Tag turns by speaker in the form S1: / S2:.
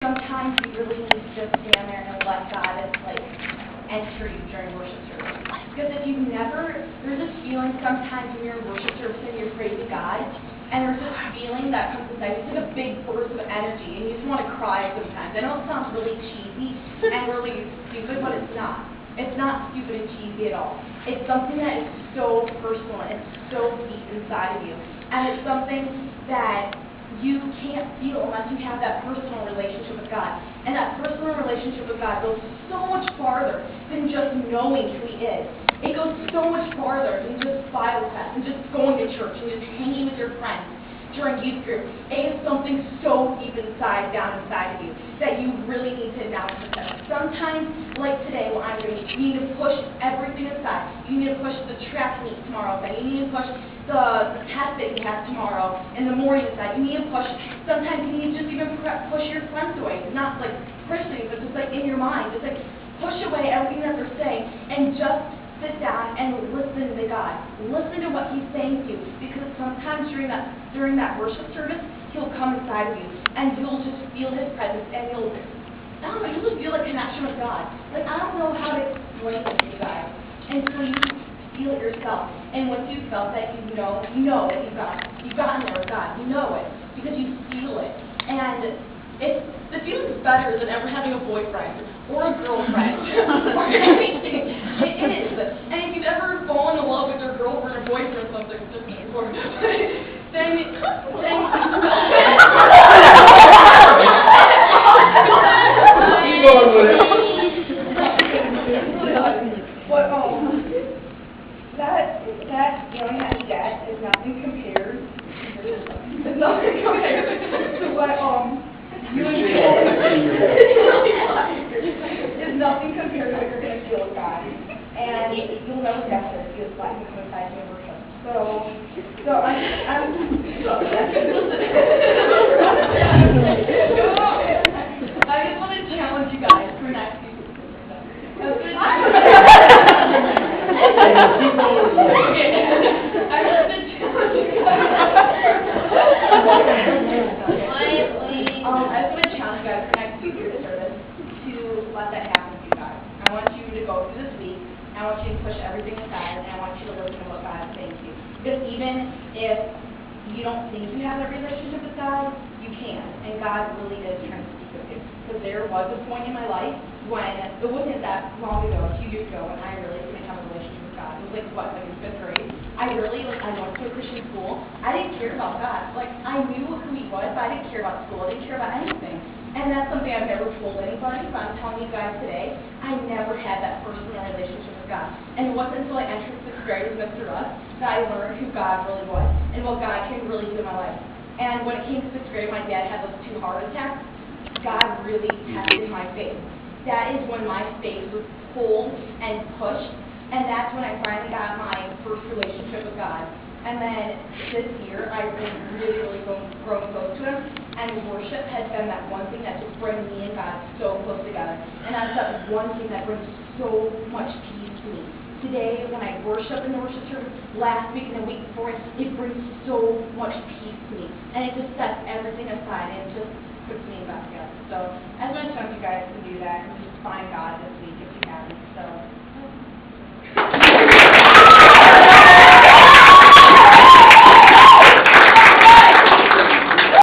S1: sometimes you really need to just stand there and let God enter you during worship service. Because if you've never, there's this feeling sometimes when you're in worship service and you're praising God, and there's this feeling that comes inside. It's like a big burst of energy, and you just want to cry sometimes. I know it sounds really cheesy and really stupid, but it's not. It's not stupid and cheesy at all. It's something that is so personal, and it's so deep inside of you. And it's something that you can't feel unless you have that personal relationship with God. And that personal relationship with God goes so much farther than just knowing who He is. It goes so much farther than just Bible class and just going to church and just hanging with your friends during youth group. It is something so deep inside, down inside of you, that you really need to announce it. Sometimes, like today, what I'm doing, you need to push everything aside. You need to push the track meet tomorrow aside. You need to push the test that you have tomorrow in the morning aside. You need to push, sometimes you need to just even push your friends away. Not like personally, but just like in your mind. Just like push away everything that they're saying and just sit down and listen to God. Listen to what He's saying to you, because sometimes during that worship service, He'll come inside of you, and you'll just feel His presence, and you'll just feel a connection with God. Like, I don't know how to explain it to you guys until you feel it yourself. And once you felt that, you know that you've gotten there with God. You know it because you feel it, and the feeling's better than ever having a boyfriend or a girlfriend or anything. It is. And if you've ever fallen in love with your girlfriend or boyfriend or something, then that feeling that you get is nothing compared to what you is nothing compared to what you're going to feel with God. And you'll never guess what it feels like to come inside your worship. So I'm I just want to challenge you guys for next week. I'm just going to challenge you guys. I just want to challenge you guys for next week's service to let that happen to you guys. I want you to go through this week. I want you to push everything aside, and I want you to listen to what God is saying to you. Because even if you don't think you have a relationship with God, you can. And God really is trying to speak with you. Because there was a point in my life when, it wasn't that long ago, a few years ago, when I really didn't have a relationship with God. It was like in 5th grade. I went to a Christian school. I didn't care about God. I knew who He was, but I didn't care about school. I didn't care about anything. And that's something I've never told anybody, but I'm telling you guys today, I never had that personal relationship with God. And it wasn't until I entered 6th grade with Mr. Russ that I learned who God really was and what God can really do in my life. And when it came to 6th grade, my dad had those 2 heart attacks. God really tested my faith. That is when my faith was pulled and pushed, and that's when I finally got my first relationship with God. And then this year, I've been really grown close to Him, and worship has been that one thing that just brings me and God so close together. And that's that one thing that brings so much peace to me. Today, when I worship in the worship service, last week and the week before, it brings so much peace to me. And it just sets everything